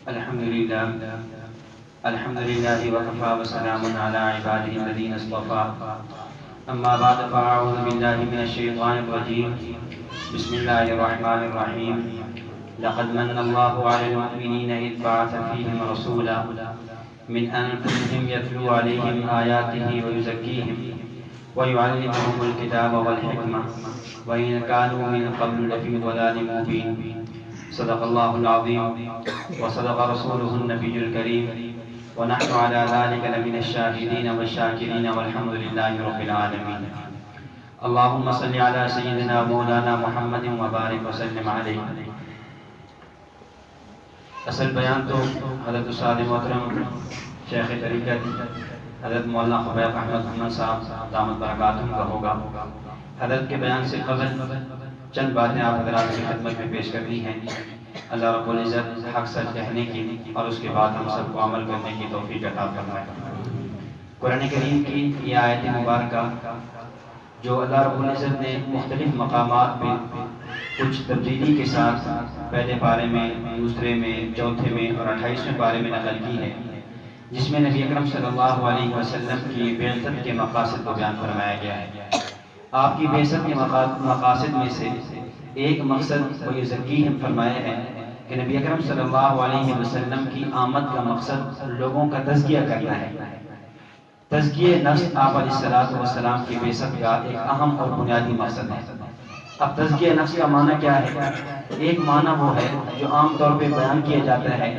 الحمد لله الحمد لله وكفى وسلام على عباده الذين اصطفى أما بعد فأعوذ بالله من الشيطان الرجيم بسم الله الرحمن الرحيم لقد من الله على المؤمنين إذ بعث فيهم رسولا من أنفسهم يتلو عليهم آياته ويزكيهم ويعلمهم الكتاب والحكمة وإن كانوا من قبل لفي ضلال مبين صدق الله العظيم وصدق رسوله النبي الكريم ونحن على ذلك لمن الشاهدين والشاكرين والحمد لله رب العالمين اللهم صل على سيدنا مولانا محمد وبارك وسلم عليه. اصل بیان تو حضرت استاد محترم شیخ طریقت حضرت مولانا خبیب احمد محمد صاحب دامت برکاتہم کا ہوگا. حضرت کے بیان سے قبل چند باتیں آپ حضرات کی خدمت میں پیش کرنی ہیں. اللہ رب العزت حق سچ کہنے کی اور اس کے بعد ہم سب کو عمل کرنے کی توفیق عطا فرمائے. قرآن کریم کی یہ آیت مبارکہ جو اللہ رب العزت نے مختلف مقامات پہ کچھ تبدیلی کے ساتھ پہلے پارے میں، دوسرے میں، چوتھے میں اور 28ویں پارے میں نقل کی ہے، جس میں نبی اکرم صلی اللہ علیہ وسلم کی بعثت کے مقاصد کو بیان فرمایا گیا ہے. آپ کی بعثت کے مقاصد میں سے ایک مقصد وہ یزکیہم فرمایا ہے کہ نبی اکرم صلی اللہ علیہ وسلم کی آمد کا مقصد لوگوں کا تزکیہ کرنا ہے. تزکیہ نفس آپ علیہ السلام کی بعثت کا ایک اہم اور بنیادی مقصد ہے. اب تزکیہ نفس کا معنی کیا ہے؟ ایک معنی وہ ہے جو عام طور پہ بیان کیا جاتا ہے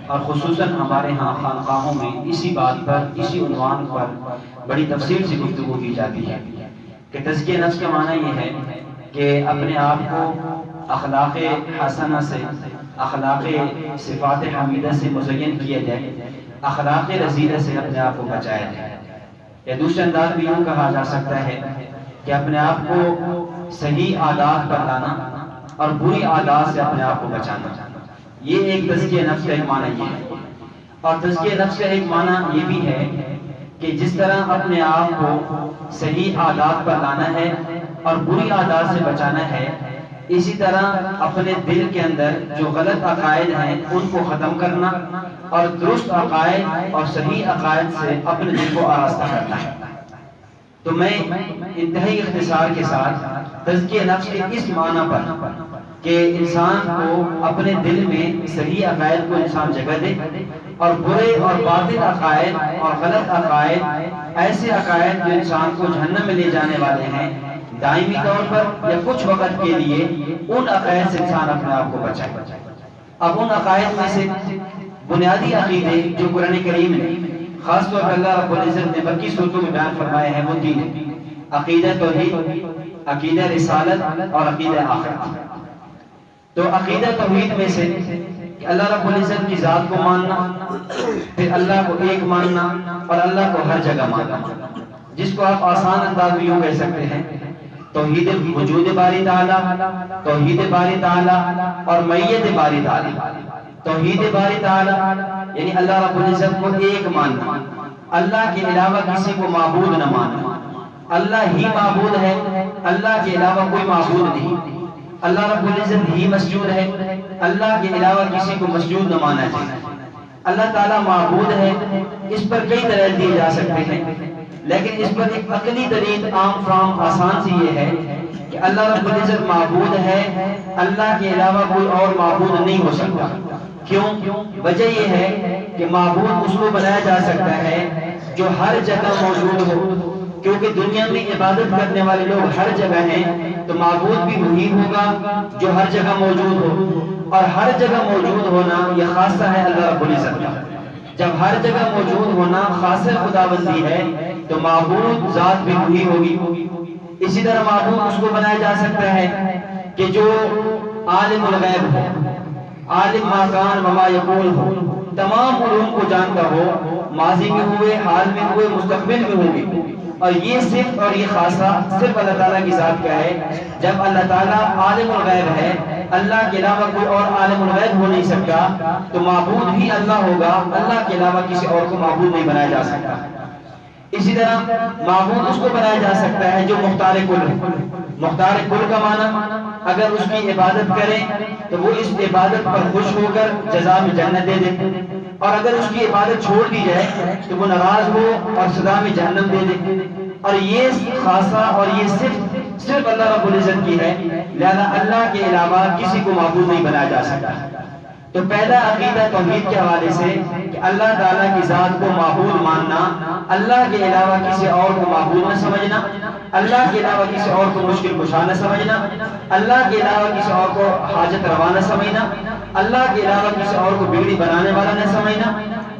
اور خصوصاً ہمارے ہاں خانقاہوں میں اسی بات پر، اسی عنوان پر بڑی تفصیل سے گفتگو کی جاتی ہے کہ تزکیہ نفس کا معنی یہ ہے کہ اپنے آپ کو اخلاق حسنہ سے، اخلاق صفات حمیدہ سے مزین کیا جائے، اخلاق رذیلہ سے اپنے آپ کو بچایا جائے. یا دوسرے انداز بھی یوں کہا جا سکتا ہے کہ اپنے آپ کو صحیح عادات پر لانا اور بری عادات سے اپنے آپ کو بچانا. یہ ایک تزکیہ نفس کا ایک معنی یہ ہے. اور تزکیہ نفس کا ایک معنی یہ بھی ہے کہ جس طرح اپنے آپ کو صحیح عادات پر لانا ہے اور بری عادات سے بچانا ہے، اسی طرح اپنے دل کے اندر جو غلط عقائد ہیں ان کو ختم کرنا اور درست عقائد اور صحیح عقائد سے اپنے دل کو آراستہ کرنا ہے. تو میں انتہائی اختصار کے ساتھ تزکیہ نفس کے اس معنی پر کہ انسان کو اپنے دل میں صحیح عقائد کو انسان جگہ دے اور برے اور باطل عقائد اور غلط عقائد، ایسے عقائد جو انسان کو جہنم میں لے جانے والے ہیں، دائمی طور پر یا کچھ وقت کے لیے ان عقائد سے انسان اپنے آپ کو بچائے. اب ان عقائد میں سے بنیادی عقیدے جو قرآن کریم نے خاص طور پر اللہ رب العزت نے مکی صورتوں میں بیان فرمائے ہیں وہ تین ہیں: عقیدہ توحید، عقیدہ رسالت اور عقیدہ آخرت. تو عقیدہ توحید میں سے اللہ رب العزت کی ذات کو ماننا، پھر اللہ کو ایک ماننا اور اللہ کو ہر جگہ ماننا، جس کو آپ آسان انداز میں یوں کہہ سکتے ہیں توحید وجود باری تعالیٰ، توحید باری تعالیٰ اور معیت باری تعالیٰ. توحید باری تعالیٰ یعنی اللہ رب العزت کو ایک ماننا، اللہ کے علاوہ کسی کو معبود نہ ماننا. اللہ ہی معبود ہے، اللہ کے علاوہ کوئی معبود نہیں. اللہ رب العزت ہی مسجود ہے، اللہ کے علاوہ کسی کو مسجود نہ مانا جائے. اللہ تعالیٰ معبود ہے. اس پر کئی دلائل دیے جا سکتے ہیں، لیکن اس پر ایک عقلی دلیل عام فام آسان سی یہ ہے کہ اللہ رب العزت معبود ہے، اللہ کے علاوہ کوئی اور معبود نہیں ہو سکتا. کیوں؟ وجہ یہ ہے کہ معبود اس کو بنایا جا سکتا ہے جو ہر جگہ موجود ہو، کیونکہ دنیا میں عبادت کرنے والے لوگ ہر جگہ ہیں، تو معبود بھی وہی ہوگا جو ہر جگہ موجود ہو. اور ہر جگہ موجود ہونا یہ خاصہ ہے اللہ رب العزت کا. جب ہر جگہ موجود ہونا خاص خداوندی ہے تو معبود ذات بھی وہی ہوگی. اسی طرح معبود اس کو بنایا جا سکتا ہے کہ جو عالم الغیب ہو، عالم ما کان وما یکون ہو، تمام علوم کو جانتا ہو، ماضی میں ہوئے، حال میں ہوئے، مستقبل میں ہوئے. اور یہ صرف اور یہ خاصہ صرف اللہ تعالیٰ کی ذات کا ہے. جب اللہ تعالیٰ عالم الغیب ہے، اللہ کے علاوہ کوئی اور عالم الغیب ہو نہیں سکتا، تو معبود بھی اللہ ہوگا، اللہ کے علاوہ کسی اور کو معبود نہیں بنایا جا سکتا. اسی طرح معبود اس کو بنایا جا سکتا ہے جو مختار کل ہے. مختار کل کا معنی اگر اس کی عبادت کریں تو وہ اس عبادت پر خوش ہو کر جزا میں جنت دے دے، اور اگر اس کی عبادت چھوڑ دی جائے تو وہ ناراض ہو اور سزا میں جہنم دے دے۔ اور یہ خاصہ اور یہ صرف اللہ رب العزت کی ہے، لہذا اللہ کے علاوہ کسی کو معبود نہیں بنایا جا سکتا۔ تو پہلا عقیدہ توحید کے حوالے سے کہ اللہ تعالیٰ کی ذات کو معبود ماننا، اللہ کے علاوہ کسی اور کو معبود نہ سمجھنا، اللہ کے علاوہ کسی اور کو مشکل کشا نہ سمجھنا، اللہ کے علاوہ کسی اور کو حاجت روا نہ سمجھنا، اللہ کے علاوہ کسی اور کو بگڑی بنانے والا نہ سمجھنا،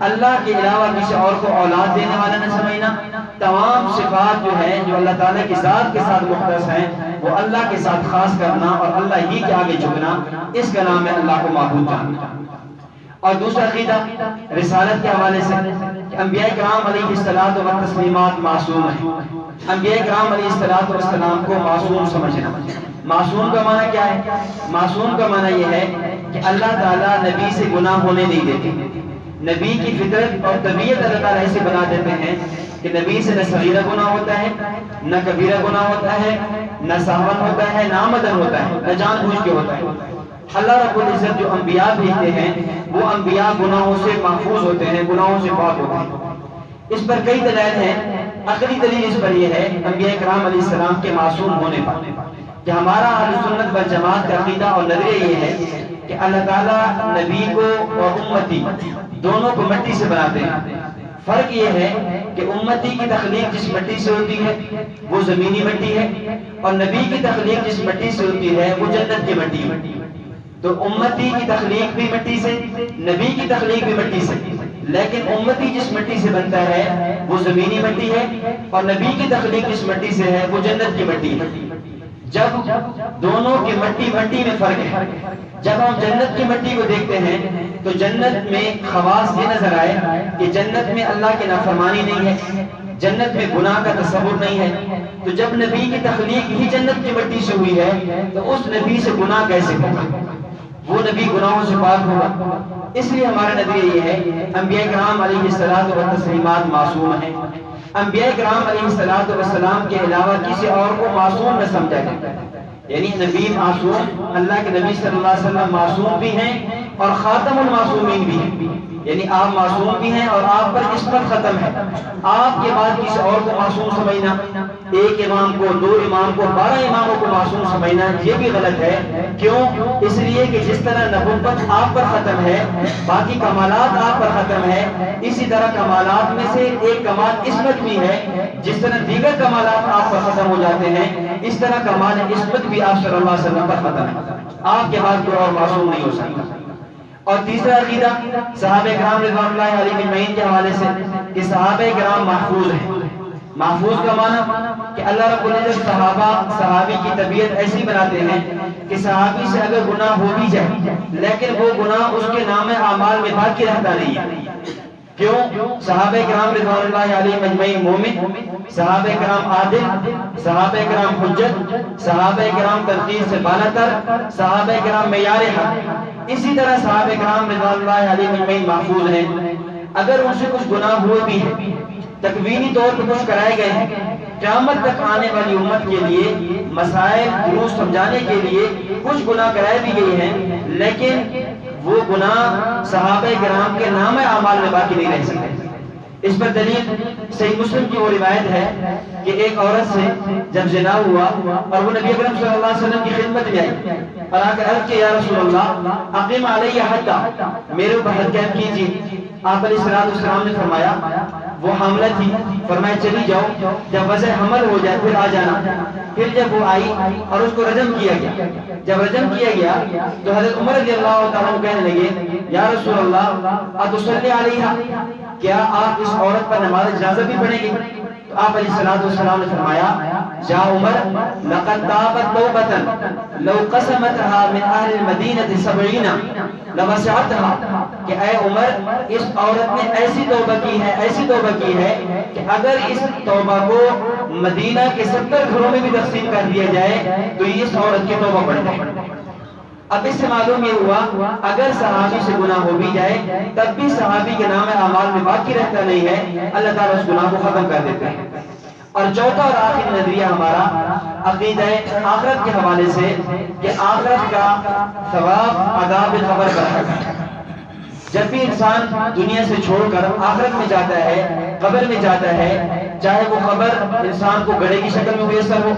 اللہ کے علاوہ کسی اور کو اولاد دینے والا نہ سمجھنا۔ تمام صفات جو ہیں جو اللہ تعالیٰ کی ذات کے ساتھ مختص ہیں وہ اللہ کے ساتھ خاص کرنا اور اللہ ہی کے آگے جھکنا، اس کا نام ہے اللہ کو معبود جاننا۔ اور دوسرا عقیدہ رسالت کے حوالے سے کہ انبیاء کرام علیہ الصلوۃ والتسلیمات معصوم ہیں۔ انبیاء کرام علیہ الصلوۃ والسلام کو معصوم سمجھنا۔ معصوم کا معنی کیا ہے؟ معصوم کا معنی یہ ہے کہ اللہ تعالیٰ نبی سے گناہ ہونے نہیں دیتے۔ نبی کی فطرت اور طبیعت اللہ تعالیٰ ایسے بنا دیتے ہیں کہ نبی سے نہ صغیرہ گناہ ہوتا ہے، نہ کبیرہ گناہ ہوتا ہے، نہ سہون ہوتا ہے، نہ آمدن ہوتا ہے، نہ جان بوجھ کے ہوتا ہے۔ اللہ رب العزت جو انبیاء بھیجتے ہیں وہ انبیاء گناہوں سے محفوظ ہوتے ہیں، گناہوں سے پاک ہوتے ہیں۔ اس پر کئی دلائل ہیں۔ عقلی دلیل اس پر یہ ہے انبیاء کرام علیہ السلام کے معصوم ہونے پر کہ ہمارا اہل سنت والجماعت کا عقیدہ اور نظریہ یہ ہے کہ اللہ تعالیٰ نبی کو اور امتی دونوں کو مٹی سے بناتے ہیں۔ فرق یہ ہے کہ امتی کی تخلیق جس مٹی سے ہوتی ہے وہ زمینی مٹی ہے، اور نبی کی تخلیق جس مٹی سے ہوتی ہے وہ جنت کی مٹی ہے۔ تو امتی کی تخلیق بھی مٹی سے، نبی کی تخلیق بھی مٹی سے، لیکن امتی جس مٹی سے بنتا ہے وہ زمینی مٹی ہے، اور نبی کی تخلیق جس مٹی سے ہے وہ جنت کی مٹی ہے۔ جب دونوں کی مٹی میں فرق ہے۔ جب ہم جنت کی مٹی کو دیکھتے ہیں تو جنت میں خواص یہ نظر آئے کہ جنت میں اللہ کی نافرمانی نہیں ہے، جنت میں گناہ کا تصور نہیں ہے۔ تو جب نبی کی تخلیق ہی جنت کی مٹی سے ہوئی ہے تو اس نبی سے گناہ کیسے ہوگا؟ وہ نبی گناہوں سے پاک ہوگا۔ اس لیے ہمارا نظریہ یہ ہے انبیاء کرام علیہ الصلوۃ والتسلیمات معصوم ہیں۔ انبیاء کرام علیہ الصلوۃ والسلام کے علاوہ کسی اور کو معصوم نہ سمجھا جائے، یعنی نبی معصوم، اللہ کے نبی صلی اللہ علیہ وسلم معصوم بھی ہیں اور خاتم المعصومین بھی ہیں، یعنی آپ معصوم بھی ہیں اور آپ پر عصمت ختم ہے۔ آپ کے بعد کسی اور کو معصوم سمجھنا، ایک امام کو، دو امام کو، 12 اماموں کو معصوم سمجھنا یہ بھی غلط ہے۔ کیوں؟ اس لیے کہ جس طرح نبوت آپ پر ختم ہے، باقی کمالات آپ پر ختم ہے، اسی طرح کمالات میں سے ایک کمال عصمت بھی ہے۔ جس طرح دیگر کمالات آپ پر ختم ہو جاتے ہیں اس طرح کمال عصمت بھی آپ صلی اللہ علیہ وسلم پر ختم ہے۔ آپ کے بعد کوئی اور معصوم نہیں ہو سکتا۔ اور تیسرا عقیدہ صحابہ کرام رضوان اللہ علیہم اجمعین کے حوالے سے کہ صحابہ کرام محفوظ ہیں۔ محفوظ کا معنی کہ اللہ رب العزت صحابی کی طبیعت ایسی بناتے ہیں کہ صحابی سے اگر گناہ ہو بھی جائے لیکن وہ گناہ اس کے نام اعمال میں باقی رہتا نہیں ہے۔ کیوں؟ صحابہ کرام رضوان اللہ علیہم اجمعین مومن، صحابہ کرام عادل، صحابہ کرام حجت، صحابہ کرام تنقید سے بالا تر، صحابہ کرام معیار حق۔ اسی طرح صحابہ کرام رضوان اللہ علیہم اجمعین محفوظ ہیں۔ اگر ان سے کچھ گناہ ہوئے بھی ہیں، تکوینی طور پر کچھ کرائے گئے ہیں، قیامت تک آنے والی امت کے لیے مسائل دروس سمجھانے کے لیے کچھ گناہ کرائے بھی گئے ہیں، لیکن وہ گناہ صحابہ کرام کے نام اعمال میں باقی نہیں رہ سکتے۔ اس پر دلیل صحیح مسلم کی وہ روایت ہے کہ ایک عورت سے جب زنا ہوا اور وہ نبی اکرم صلی اللہ علیہ وسلم کی خدمت میں آئی اور آ کر عرض کیا، یا رسول اللہ اقیم علیہ حدہ، میرے اوپر حد قائم کیجیے۔ آپ علیہ السلام نے فرمایا، وہ حاملہ تھی، فرمایا چلی جاؤ، جب وضع حمل ہو جائے پھر آ جانا۔ پھر جب وہ آئی اور اس کو رجم کیا گیا، جب رجم کیا گیا تو حضرت عمر رضی اللہ تعالیٰ عنہ کہنے لگے، یا رسول اللہ اتصلی علیہا، کیا آپ اس عورت پر نماز جنازہ بھی پڑھیں گے؟ تو آپ علیہ السلام نے فرمایا، یا عمر لقد تابت توبۃ لو قسمتها من اہل المدینہ 70 لوسعتها، کہ اے عمر اس عورت نے ایسی توبہ کی ہے کہ اگر اس توبہ کو مدینہ کے 70 گھروں میں بھی تقسیم کر دیا جائے تو یہ اس عورت کی توبہ پڑ جائے۔ اب اس سے معلوم یہ ہوا اگر صحابی سے گناہ ہو بھی جائے تب بھی صحابی کے نام اعمال میں باقی رہتا نہیں ہے، اللہ تعالیٰ اس گناہ کو ختم کر دیتے ہیں۔ اور چوتھا اور آخری نظریہ ہمارا عقیدہ آخرت کے حوالے سے کہ آخرت کا ثواب عذاب قبر برحق ہے۔ جب بھی انسان دنیا سے چھوڑ کر آخرت میں جاتا ہے، قبر میں جاتا ہے، چاہے وہ قبر انسان کو گڑھے کی شکل میں میسر ہو،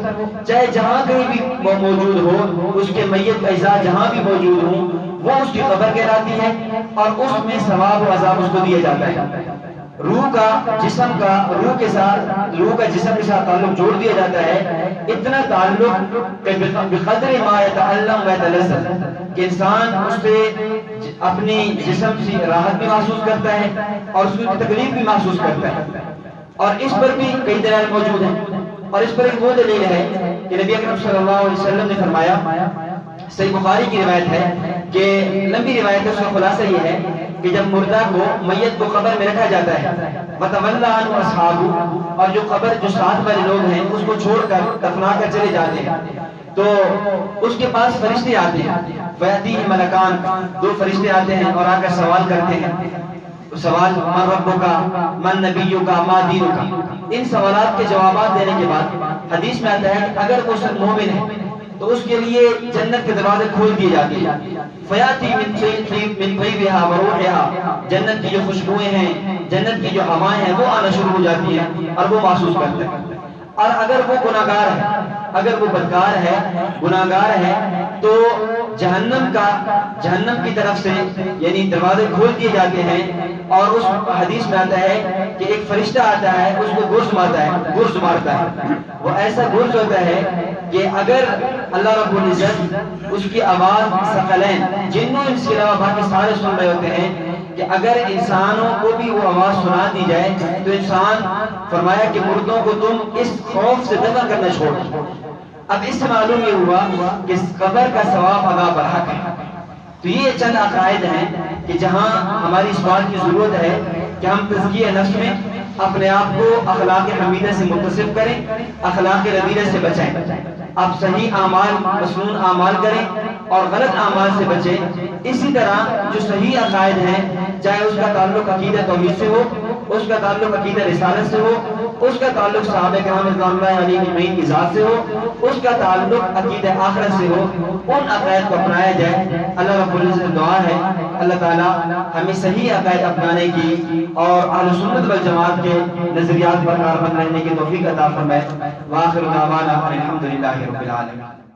چاہے جہاں کہیں بھی وہ موجود ہو، اس کے میت اجزاء جہاں بھی موجود ہوں، وہ اس کی قبر کہلاتی ہے اور اس میں ثواب و عذاب اس کو دیا جاتا ہے۔ روح کا جسم کا روح کے ساتھ، روح کا جسم کے ساتھ تعلق جوڑ دیا جاتا ہے، اتنا تعلق کہ بقدر ما یتعلم و یتلذذ کہ انسان اس سے اپنی جسم سے راحت بھی محسوس کرتا ہے اور اس کی تکلیف بھی محسوس کرتا ہے۔ اور اس پر بھی کئی دلائل موجود ہیں، اور اس پر ایک وہ دلیل ہے کہ نبی اکرم صلی اللہ علیہ وسلم نے فرمایا، صحیح بخاری کی روایت ہے کہ لمبی روایت ہے، اس کا خلاصہ یہ ہے کہ جب مردہ کو، میت کو قبر میں رکھا جاتا ہے، وَتَوَلَّى عَنْهُ أَصْحَابُهُ، اور جو قبر جو ساتھ والے لوگ ہیں اس کو چھوڑ کر دفنا کر چلے جاتے ہیں، تو اس کے پاس فرشتے آتے ہیں، فَيَأْتِيهِ مَلَكَانِ، دو فرشتے آتے ہیں اور آ کر سوال کرتے ہیں، سوال من ربک من نبیک ما دینک، ان سوالات کے جوابات دینے کے بعد حدیث میں آتا ہے کہ اگر وہ مومن ہے تو اس کے لیے جنت کے دروازے کھول دیے جاتے ہیں، فیاتی من طیبها وروحها، جنت کی جو خوشبوئیں ہیں، جنت کی جو ہوائیں ہیں وہ آنا شروع ہو جاتی ہیں اور وہ محسوس کرتے ہیں۔ اور اگر وہ گناہگار ہے، اگر وہ بدکار ہے، گناہگار ہے، تو جہنم کی طرف سے یعنی دروازے کھول دیے جاتے ہیں، اور اس حدیث میں آتا ہے کہ ایک فرشتہ آتا ہے، اس کو گرز مارتا ہے، وہ ایسا گرز ہوتا ہے کہ اگر اللہ رب العزت اس کی آواز ثقلین، جنوں انس کے علاوہ باقی سارے سن رہے ہوتے ہیں، کہ اگر انسانوں کو بھی وہ آواز سنا دی جائے تو انسان، فرمایا کہ مردوں کو تم اس خوف سے دفن کرنا چھوڑ۔ اب اس سے معلوم یہ ہوا کہ قبر کا ثواب عذاب برحق ہے۔ تو یہ چند عقائد ہیں کہ جہاں ہماری اس بات کی ضرورت ہے کہ ہم تزکیہ نفس میں اپنے آپ کو اخلاق حمیدہ سے متصف کریں، اخلاق رذیلہ سے بچائیں، آپ صحیح اعمال، مسنون اعمال کریں اور غلط اعمال سے بچیں۔ اسی طرح جو صحیح عقائد ہیں، چاہے اس کا تعلق عقیدہ توحید سے ہو، اس کا تعلق عقیدہ رسالت سے ہو، اس کا تعلق صحابہ کرام رضوان اللہ علیہ اجمعین کی ذات سے ہو، اس کا تعلق عقیدہ آخرت سے ہو، ان عقائد کو اپنایا جائے۔ اللہ رب العزت دعا ہے اللہ تعالیٰ ہمیں صحیح عقائد اپنانے کی اور اہل سنت والجماعت کے نظریات پر کاربند رہنے کی توفیق عطا فرمائے۔ وآخر دعوانا الحمدللہ رب العالمین۔